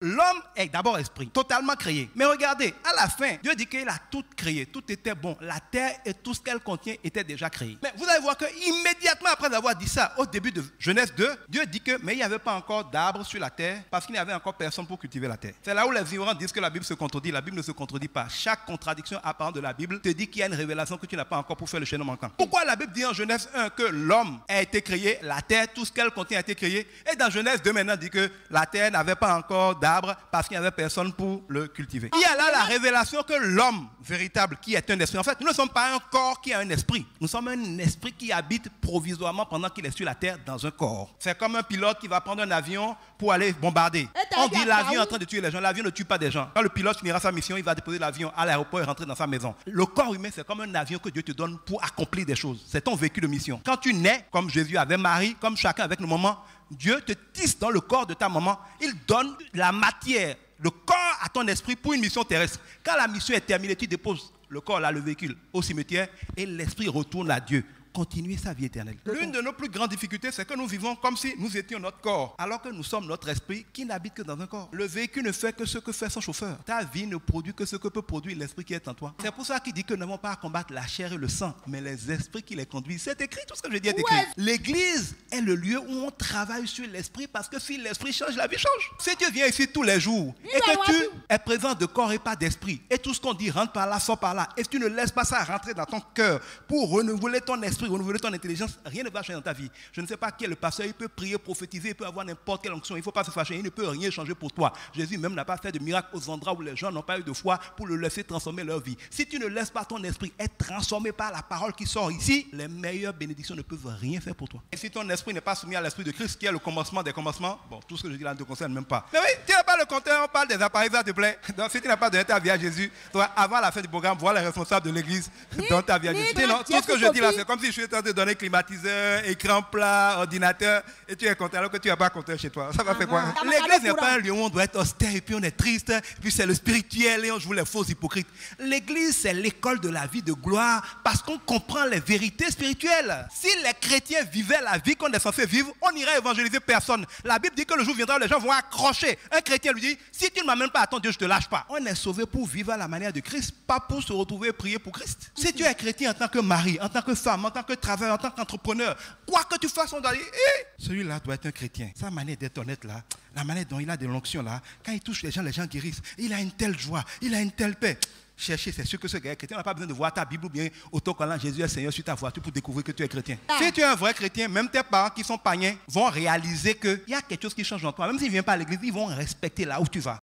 L'homme est d'abord esprit, totalement créé. Mais regardez, à la fin, Dieu dit qu'il a tout créé, tout était bon. La terre et tout ce qu'elle contient était déjà créé. Mais vous allez voir qu'immédiatement après avoir dit ça, au début de Genèse 2, Dieu dit que, mais il n'y avait pas encore d'arbres sur la terre, parce qu'il n'y avait encore personne pour cultiver la terre. C'est là où les ignorants disent que la Bible se contredit. La Bible ne se contredit pas. Chaque contradiction apparente de la Bible te dit qu'il y a une révélation que tu n'as pas encore pour faire le chaînon manquant. Pourquoi la Bible dit en Genèse 1 que l'homme a été créé, la terre, tout ce qu'elle contient a été créé, et dans Genèse 2 maintenant dit que la terre n'avait pas encore d'arbres parce qu'il n'y avait personne pour le cultiver. Il y a là la révélation que l'homme véritable qui est un esprit. En fait, nous ne sommes pas un corps qui a un esprit. Nous sommes un esprit qui habite provisoirement pendant qu'il est sur la terre dans un corps. C'est comme un pilote qui va prendre un avion pour aller bombarder. On dit l'avion est en train de tuer les gens. L'avion ne tue pas des gens. Quand le pilote finira sa mission, il va déposer l'avion à l'aéroport et rentrer dans sa maison. Le corps humain, c'est comme un avion que Dieu te donne pour accomplir des choses. C'est ton véhicule de mission. Quand tu nais, comme Jésus avec Marie, comme chacun avec nos mamans, Dieu te tisse dans le corps de ta maman. Il donne la matière, le corps à ton esprit pour une mission terrestre. Quand la mission est terminée, tu déposes le corps, là, le véhicule, au cimetière et l'esprit retourne à Dieu. Continuer sa vie éternelle. L'une de nos plus grandes difficultés, c'est que nous vivons comme si nous étions notre corps, alors que nous sommes notre esprit qui n'habite que dans un corps. Le véhicule ne fait que ce que fait son chauffeur. Ta vie ne produit que ce que peut produire l'esprit qui est en toi. C'est pour ça qu'il dit que nous n'avons pas à combattre la chair et le sang, mais les esprits qui les conduisent. C'est écrit, tout ce que je dis est écrit. L'église est le lieu où on travaille sur l'esprit, parce que si l'esprit change, la vie change. Si tu viens ici tous les jours et que tu es présent de corps et pas d'esprit, et tout ce qu'on dit rentre par là, sort par là, et si tu ne laisses pas ça rentrer dans ton cœur pour renouveler ton esprit, renouveler ton intelligence, rien ne va changer dans ta vie. Je ne sais pas qui est le pasteur, il peut prier, prophétiser, il peut avoir n'importe quelle onction, il ne faut pas se fâcher, il ne peut rien changer pour toi. Jésus même n'a pas fait de miracle aux endroits où les gens n'ont pas eu de foi pour le laisser transformer leur vie. Si tu ne laisses pas ton esprit être transformé par la parole qui sort ici, les meilleures bénédictions ne peuvent rien faire pour toi. Et si ton esprit n'est pas soumis à l'esprit de Christ, qui est le commencement des commencements, bon, tout ce que je dis là ne te concerne même pas. Mais oui, tu n'as pas le compteur, on parle des appareils, ça te plaît. Donc si tu n'as pas donné ta vie à Jésus, toi, avant la fin du programme, vois les responsables de l'église dans ta vie à Jésus. Sinon, tout ce que je dis là, c'est comme si je suis en train de donner climatiseur, écran plat, ordinateur, et tu es content alors que tu n'as pas compteur chez toi. Ça va faire quoi? L'église n'est pas un lieu où on doit être austère et puis on est triste, et puis c'est le spirituel et on joue les faux hypocrites. L'église, c'est l'école de la vie de gloire parce qu'on comprend les vérités spirituelles. Si les chrétiens vivaient la vie qu'on est censé vivre, on n'irait évangéliser personne. La Bible dit que le jour viendra où les gens vont accrocher. Un chrétien lui dit, si tu ne m'amènes pas à ton Dieu, je ne te lâche pas. On est sauvé pour vivre à la manière de Christ, pas pour se retrouver et prier pour Christ. Si tu es chrétien en tant que mari, en tant que femme, en tant que travailleur, en tant qu'entrepreneur, quoi que tu fasses, on doit dire, celui-là doit être un chrétien. Sa manière d'être honnête là, la manière dont il a de l'onction là, quand il touche les gens guérissent. Il a une telle joie, il a une telle paix. Chercher, c'est sûr que ce gars est chrétien. On n'a pas besoin de voir ta Bible ou bien autocollant Jésus est Seigneur sur ta voiture pour découvrir que tu es chrétien. Si tu es un vrai chrétien, même tes parents qui sont païens vont réaliser qu'il y a quelque chose qui change en toi. Même s'ils ne viennent pas à l'église, ils vont respecter là où tu vas.